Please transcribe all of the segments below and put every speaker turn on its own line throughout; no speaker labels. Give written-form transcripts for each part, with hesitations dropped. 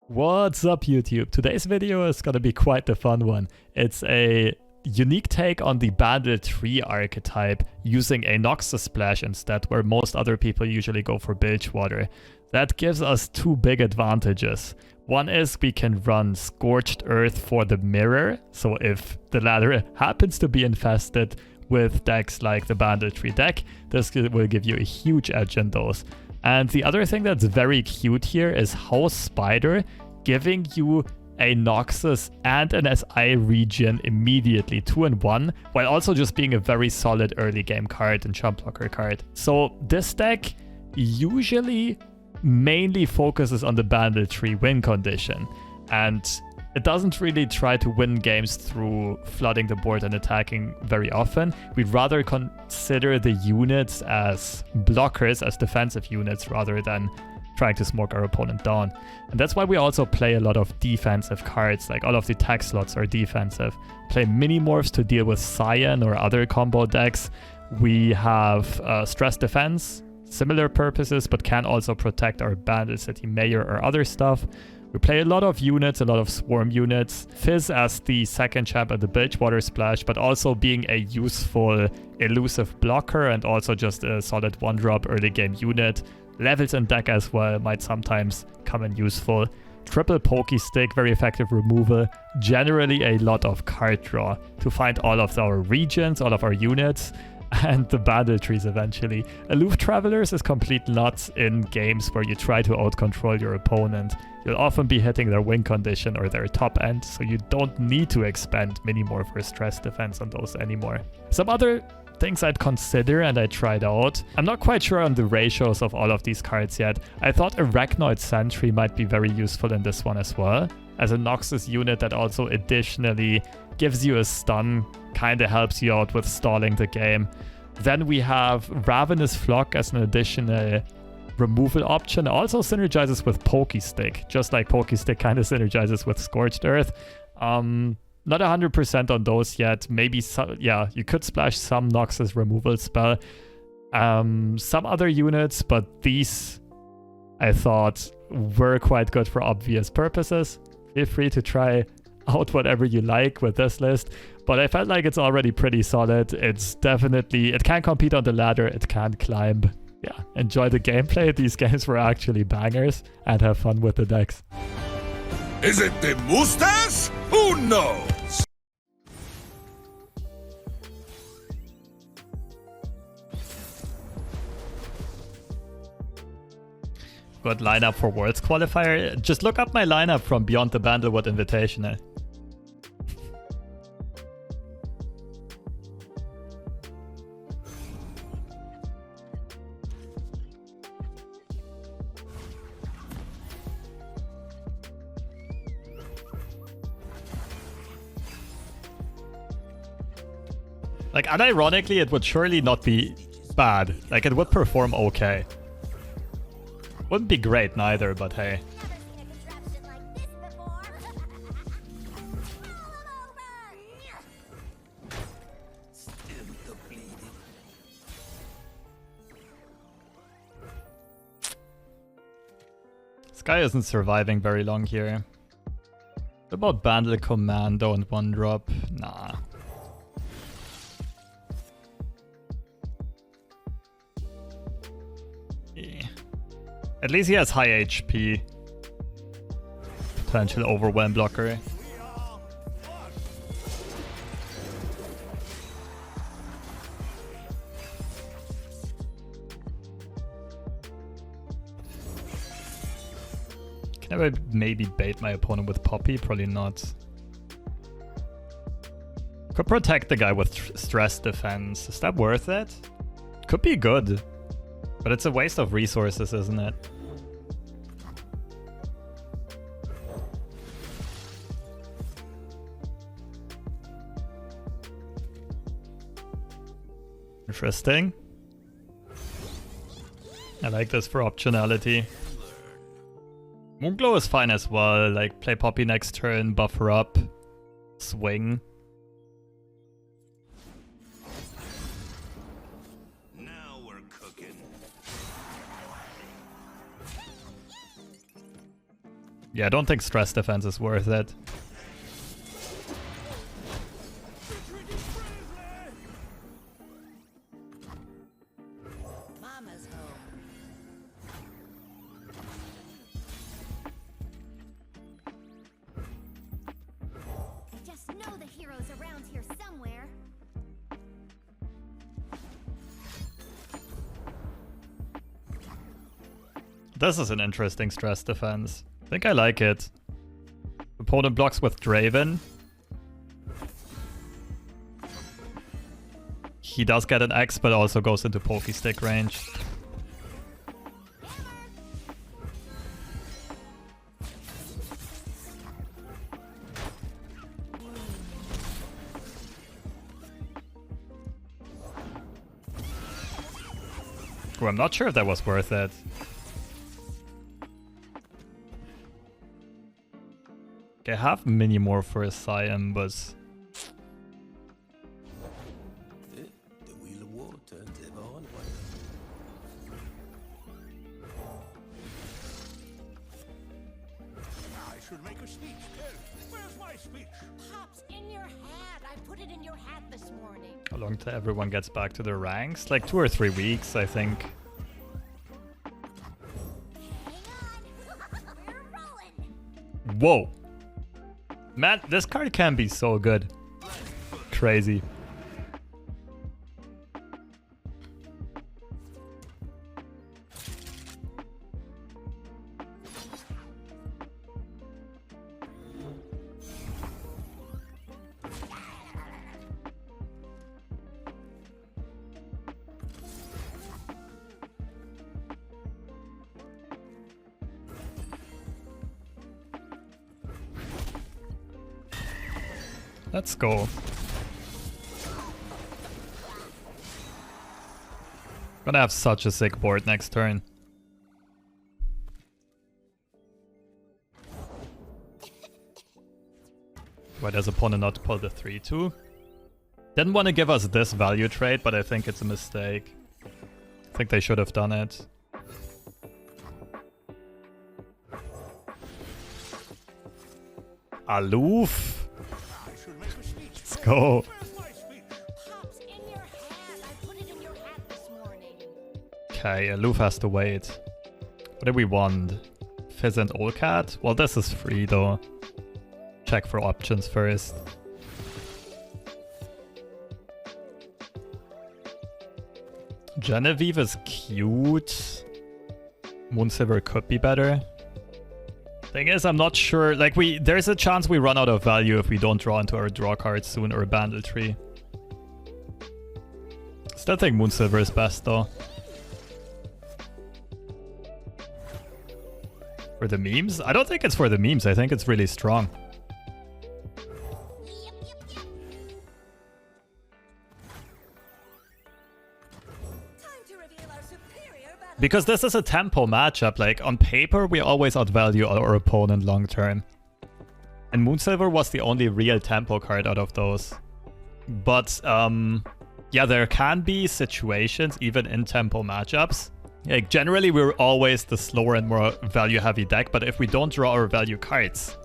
What's up, YouTube? Today's video is gonna be quite the fun one. It's a unique take on the Bandle Tree archetype using a Noxus splash instead, where most other people usually go for Bilgewater. That gives us two big advantages. One is we can run Scorched Earth for the mirror, so if the ladder happens to be infested with decks like the Bandle Tree deck, this will give you a huge edge in those. And the other thing that's very cute here is House Spider giving you a Noxus and an SI region immediately, 2 in 1, while also just being a very solid early game card and jump blocker card. So this deck usually mainly focuses on the Bandle Tree win condition, and it doesn't really try to win games through flooding the board and attacking very often. We'd rather consider the units as blockers, as defensive units, rather than trying to smoke our opponent down. And that's why we also play a lot of defensive cards, like all of the tech slots are defensive. Play mini-morphs to deal with Sion or other combo decks. We have stress defense, similar purposes, but can also protect our Bandle City Mayor or other stuff. We play a lot of units, a lot of swarm units. Fizz as the second champ at the Bilgewater splash, but also being a useful elusive blocker and also just a solid 1-drop early game unit. Levels in deck as well might sometimes come in useful. Triple Pokey Stick, very effective removal. Generally a lot of card draw to find all of our regions, all of our units, and the Bandle Trees eventually. Aloof Travelers is complete nuts in games where you try to out-control your opponent. You'll often be hitting their win condition or their top end, so you don't need to expend Minimorph for stress defense on those anymore. Some other things I'd consider and I tried out. I'm not quite sure on the ratios of all of these cards yet. I thought Arachnoid Sentry might be very useful in this one as well, as a Noxus unit that also additionally gives you a stun, kind of helps you out with stalling the game. Then we have Ravenous Flock as an additional removal option. Also synergizes with Pokey Stick, just like Pokey Stick kind of synergizes with Scorched Earth. Not 100% on those yet. Maybe, yeah, you could splash some Noxus removal spell. Some other units, but these I thought were quite good for obvious purposes. Feel free to try out whatever you like with this list, but I felt like it's already pretty solid. It's definitely, it can compete on the ladder, it can climb. Yeah, enjoy the gameplay. These games were actually bangers, and have fun with the decks.
Is it the mustache? Who knows?
Good lineup for Worlds Qualifier. Just look up my lineup from Beyond the Bandlewood Invitational. Like, unironically, it would surely not be bad. Like, it would perform okay. Wouldn't be great neither, but hey. This guy isn't surviving very long here. What about Bandle Commando and 1-drop? Nah. At least he has high HP. Potential overwhelm blocker. Can I maybe bait my opponent with Poppy? Probably not. Could protect the guy with stress defense. Is that worth it? Could be good. But it's a waste of resources, isn't it? Interesting. I like this for optionality. Moonglow is fine as well. Like, play Poppy next turn, buffer up, swing. Yeah, I don't think stress defense is worth it. This is an interesting stress defense. I think I like it. Opponent blocks with Draven. He does get an X, but also goes into pokey stick range. Oh, I'm not sure if that was worth it. I have mini more for a Sion, but
I should make a speech. Where's my speech?
Pops in your hat. I put it in your hat this morning.
how long till everyone gets back to their ranks? Like 2 or 3 weeks, I think.
Hang on. We're rolling.
Whoa! Man, this card can be so good. Crazy. Let's go. Gonna have such a sick board next turn. Why does opponent not pull the 3-2? Didn't want to give us this value trade, but I think it's a mistake. I think they should have done it. Aloof. Let's go.
Pops in your hat. I put it in your hat this morning.
Okay, Aloof has to wait. What do we want? Fizz and Olcat? Well, this is free though. Check for options first. Genevieve is cute. Moonsilver could be better. Thing is, I'm not sure. Like, there's a chance we run out of value if we don't draw into our draw cards soon or a Bandle Tree. Still think Moonsilver is best though. For the memes? I don't think it's for the memes. I think it's really strong. Because this is a tempo matchup, like on paper we always outvalue our opponent long term. And Moonsilver was the only real tempo card out of those. But yeah, there can be situations even in tempo matchups. Like generally we're always the slower and more value heavy deck, but if we don't draw our value cards,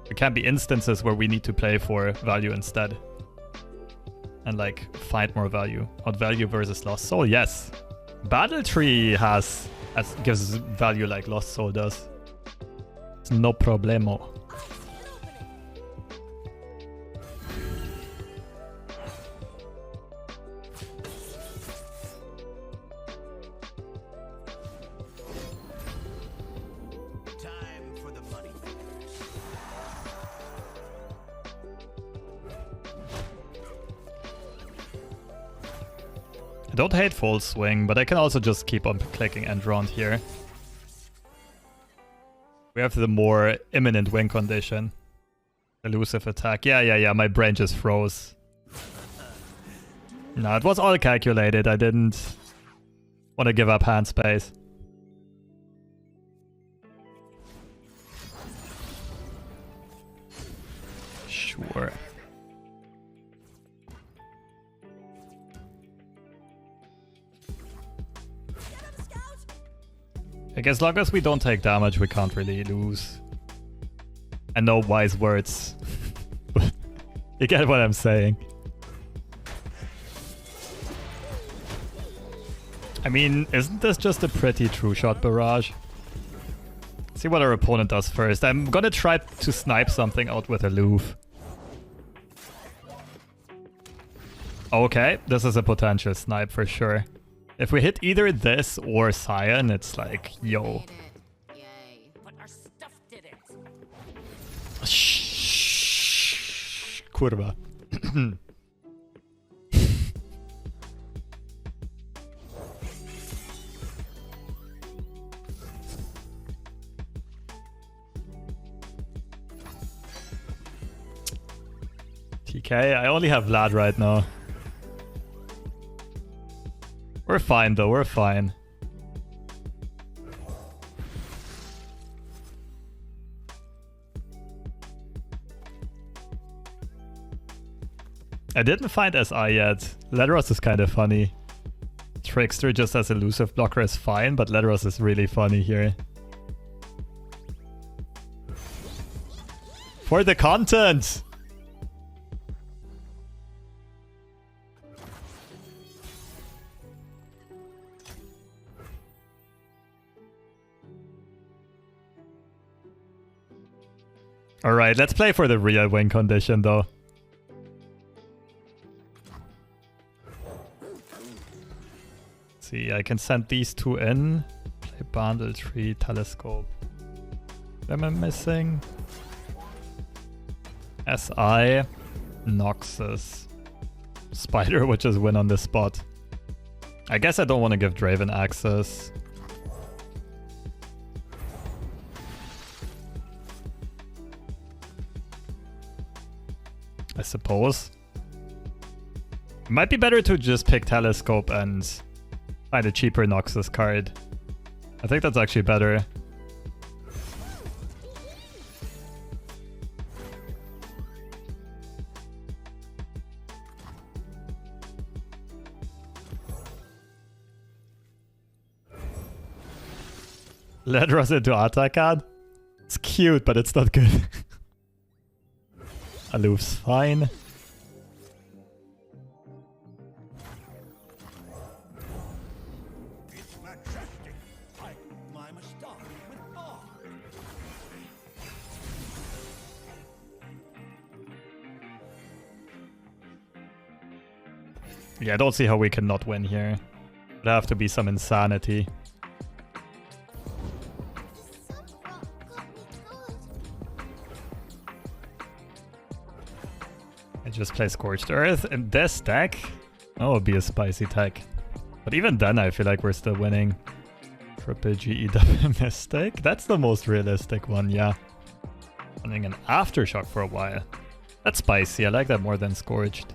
there can be instances where we need to play for value instead. And like find more value. Outvalue versus Lost Soul, yes. Bandle Tree gives value like Lost Soul does. It's no problemo.
Time for the money.
I don't hate full swing, but I can also just keep on clicking end round here. We have the more imminent win condition. Elusive attack. Yeah, my brain just froze. No, it was all calculated. I didn't want to give up hand space. Sure. Like, as long as we don't take damage, we can't really lose. And no wise words. You get what I'm saying. I mean, isn't this just a pretty true shot barrage? See what our opponent does first. I'm gonna try to snipe something out with Aloof. Okay, this is a potential snipe for sure. If we hit either this or Sion, it's like, yo.
But our stuff did it.
Shh, kurwa. TK, I only have Vlad right now. We're fine though, we're fine. I didn't find SI yet. Ledros is kind of funny. Trickster just as elusive blocker is fine, but Ledros is really funny here. For the content! Alright, let's play for the real win condition though. See, I can send these two in. Play Bandle Tree, Telescope. What am I missing? SI, Noxus. Spider would just win on the spot. I guess I don't want to give Draven access. I suppose. It might be better to just pick Telescope and find a cheaper Noxus card. I think that's actually better. Ledros into attack card? It's cute, but it's not good. Aloof's fine.
It's majestic. I climb a star with awe.
Yeah, I don't see how we can not win here. It'd have to be some insanity. I just play Scorched Earth in this deck. That would be a spicy tech. But even then, I feel like we're still winning. Triple GE double Mystic. That's the most realistic one, yeah. Running an Aftershock for a while. That's spicy. I like that more than Scorched.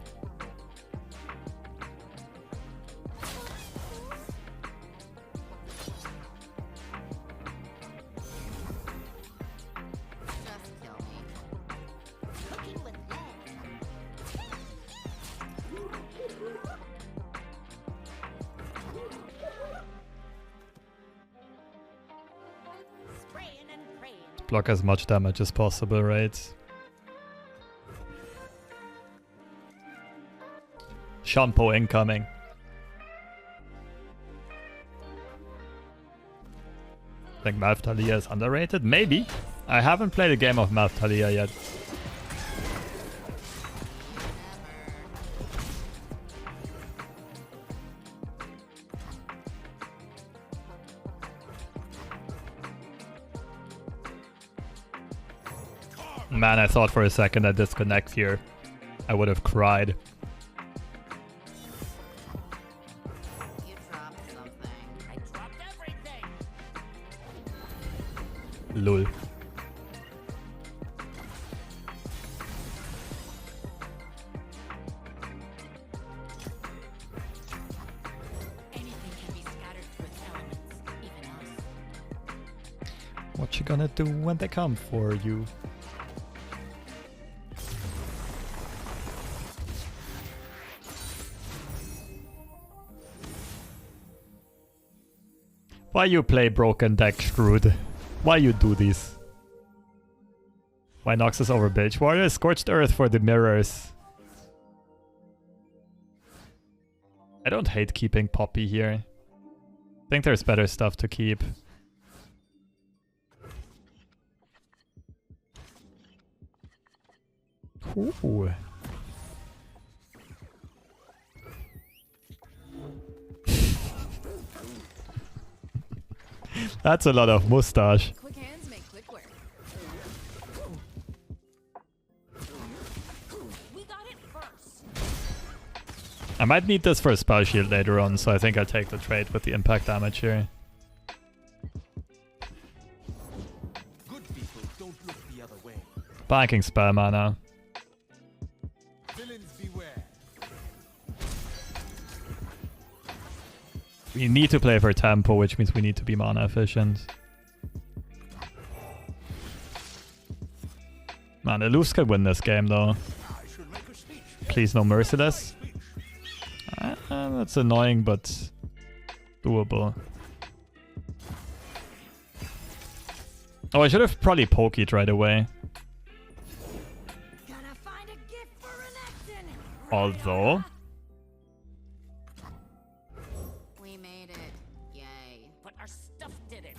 Just kill me. Cooking with lead. Spraying and praying.
Block as much damage as possible, right? Shampoo incoming. Think Malf Talia is underrated? Maybe. I haven't played a game of Malf Talia yet. Man, I thought for a second I'd disconnect here. I would have cried.
You dropped something.
I dropped everything.
Lul.
Anything can be scattered through its elements, even us.
What you gonna do when they come for you? Why you play broken deck, Screwed? Why you do this? Why Noxus over Bilgewater? Scorched Earth for the mirrors. I don't hate keeping Poppy here. I think there's better stuff to keep. Ooh. That's a lot of mustache.
Quick hands make quick work.
We got it first.
I might need this for a spell shield later on, so I think I'll take the trade with the impact damage here.
Good people don't look the other way.
Banking spell mana.
Villains beware.
We need to play for tempo, which means we need to be mana efficient. Man, Aloof can win this game though.
I should make a speech.
Please no Merciless. That's annoying, but doable. Oh, I should have probably poked right away.
Gotta find a gift for an Akshan.
Although...
We made it. Yay.
But our stuff didn't.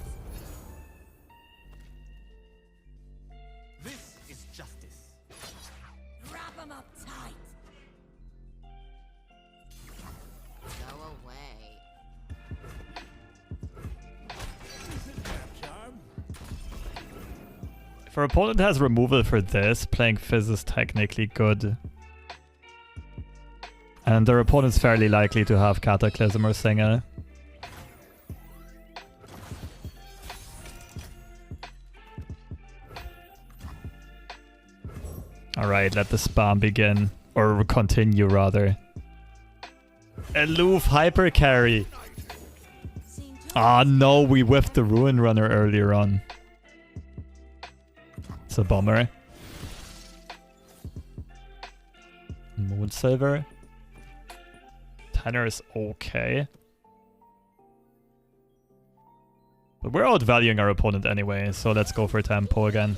This is justice.
Wrap 'em up tight.
Go away.
Isn't that charm?
If our opponent has removal for this, playing Fizz is technically good. And their opponent's fairly likely to have Cataclysm or Singer. Alright, let the spam begin. Or continue, rather. Aloof hyper carry. Ah, no, we whiffed the Ruin Runner earlier on. It's a bummer. Moonsilver. Tenor is okay. But we're outvaluing our opponent anyway, so let's go for tempo again.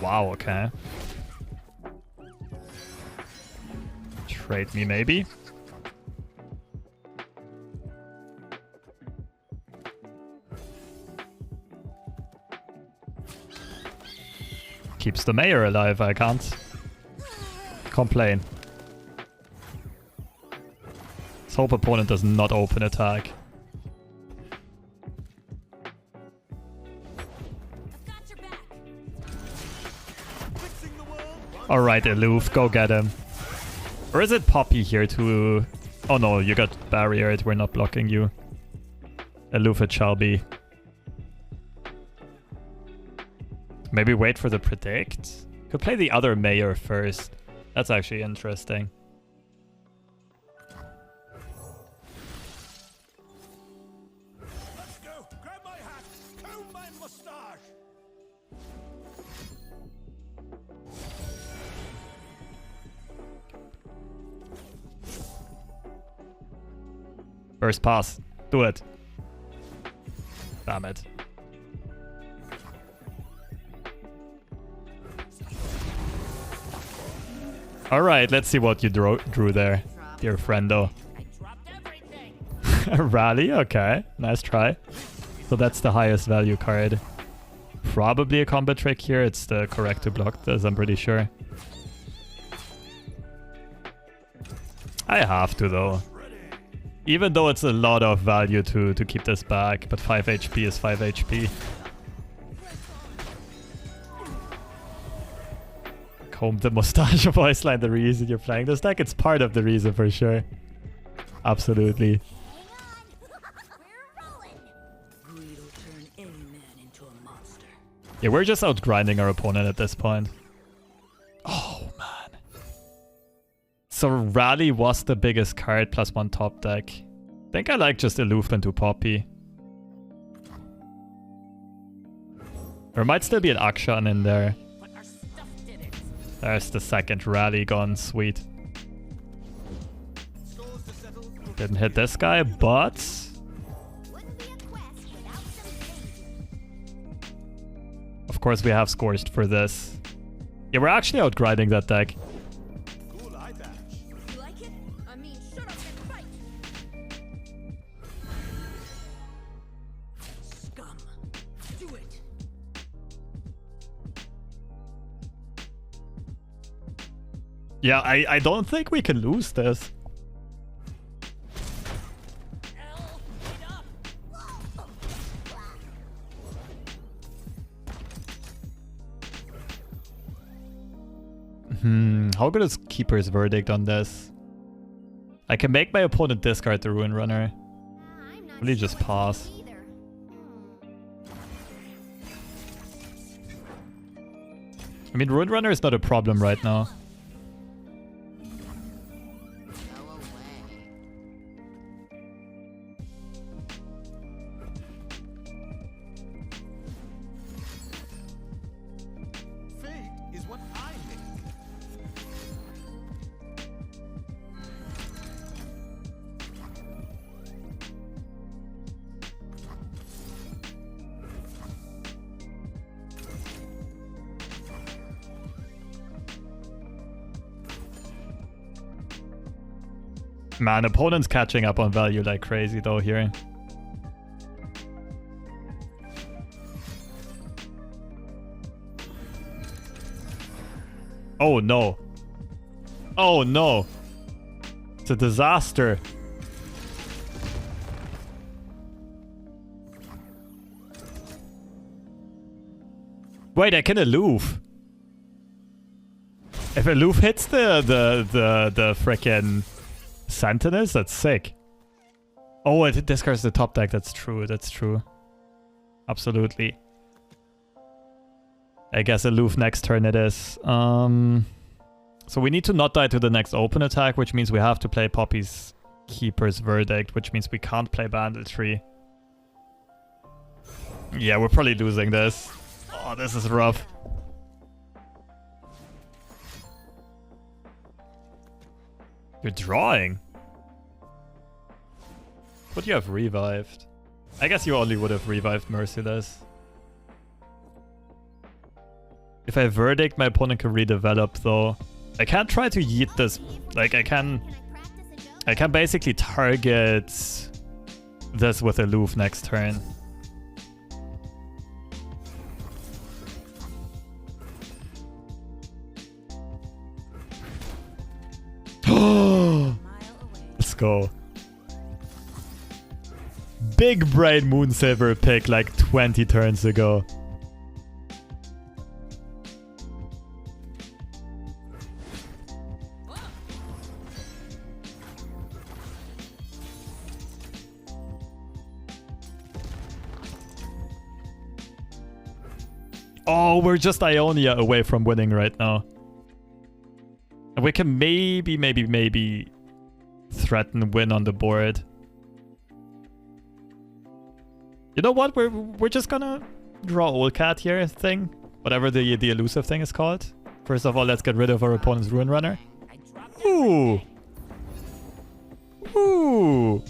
Wow, okay. Trade me maybe. Keeps the mayor alive, I can't complain. Let's hope opponent does not open attack.
I've got your back.
Fixing the world.
Alright, Aloof, go get him. Or is it Poppy here to... Oh no, you got barriered, we're not blocking you. Aloof it shall be. Maybe wait for the predict? Could play the other mayor first. That's actually interesting.
Let's go. Grab my hat. Comb my mustache.
First pass. Do it. Damn it. Alright, let's see what you drew there, dear friendo.
I dropped everything.
A rally? Okay, nice try. So that's the highest value card. Probably a combat trick here. It's the correct to block this, I'm pretty sure. I have to though. Even though it's a lot of value to keep this back, but 5 HP is 5 HP. Comb the mustache voice line, the reason you're playing this deck. It's part of the reason for sure. Absolutely.
Hang on. We're rolling.
Greed will turn any man into a monster.
Yeah, we're just out grinding our opponent at this point. Oh man. So Rally was the biggest card, +1 top deck. I think I like just Aloof into Poppy. There might still be an Akshan in there.
But our stuff
There's the second rally gone. Sweet. Didn't hit this guy, but...
Wouldn't be a quest without some danger.
Of course we have Scorched for this. Yeah, we're actually outgrinding that deck.
Cool eye patch.
You like it? I mean, shut up and fight! Scum. Do it!
Yeah, I don't think we can lose this. How good is Keeper's Verdict on this? I can make my opponent discard the Ruin Runner.
I'm not
Really
sure
just
what to
pass.
do either.
I mean, Ruin Runner is not a problem right now.
Go away.
Fate is what I make.
Man, opponent's catching up on value like crazy though here. Oh no. Oh no. It's a disaster. Wait, I can Aloof. If Aloof hits the frickin' Sentinels, that's sick. Oh, it discards the top deck. That's true. That's true. Absolutely. I guess Aloof next turn it is. So we need to not die to the next open attack, which means we have to play Poppy's Keeper's Verdict, which means we can't play Bandle Tree. Yeah, we're probably losing this. Oh, this is rough. You're drawing? Would you have revived? I guess you only would have revived Merciless. If I Verdict, my opponent can redevelop though. I can't try to yeet this. Like I can basically target this with Aloof next turn. Let's go. Big brain Moonsaver pick like 20 turns ago. Oh, we're just Ionia away from winning right now. And we can maybe threaten win on the board. You know what? We're just gonna draw Old Cat here thing. Whatever the elusive thing is called. First of all, let's get rid of our opponent's Ruin Runner. Ooh. Ooh.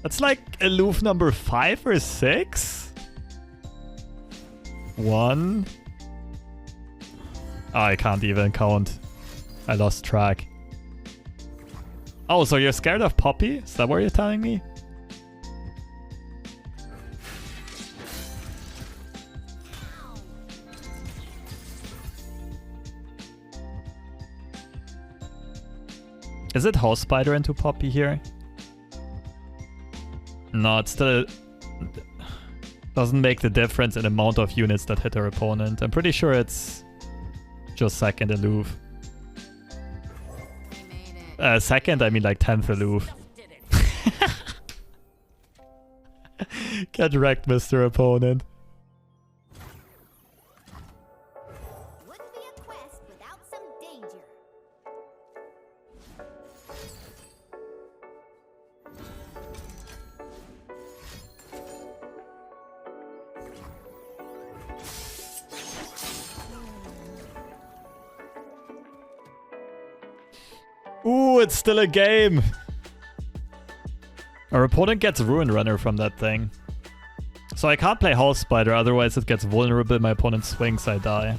That's like Aloof number 5 or 6? 1. Oh, I can't even count. I lost track. Oh, so you're scared of Poppy? Is that what you're telling me? Is it House Spider into Poppy here? No, it still doesn't make the difference in amount of units that hit our opponent. I'm pretty sure it's just second Aloof. Second, I mean like 10th Aloof. Get wrecked, Mr. Opponent.
Wouldn't be a quest without some danger.
Ooh, it's still a game. Our opponent gets Ruin Runner from that thing. So I can't play House Spider, otherwise it gets vulnerable. My opponent swings, I die.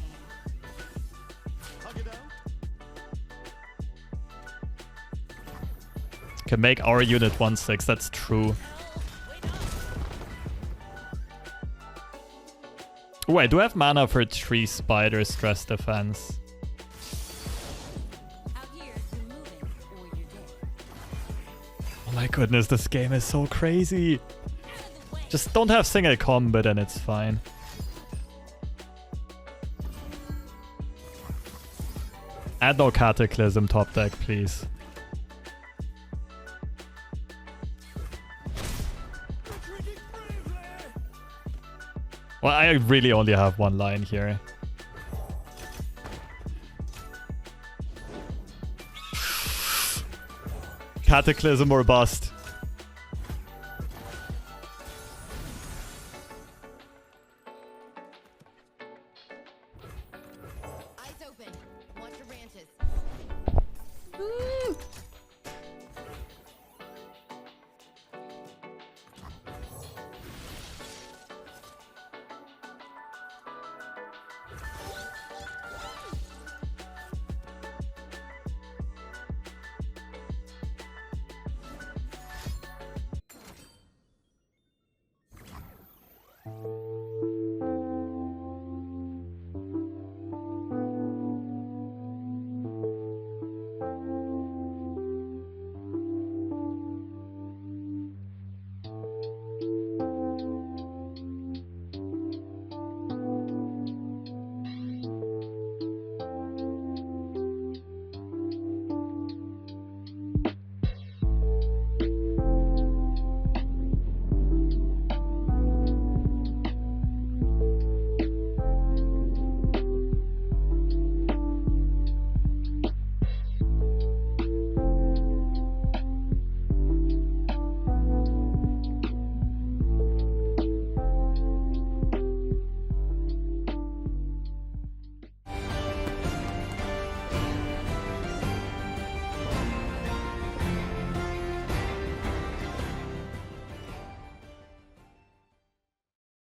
Can make our unit 1/6, that's true. Oh, I do have mana for 3 Spider Stress Defense.
Out here, you're moving or you're dead.
Oh my goodness, this game is so crazy. Just don't have single combat and it's fine. Add no Cataclysm top deck, please. Well, I really only have one line here. Cataclysm or bust.
Eyes open. Watch your branches.
Ooh.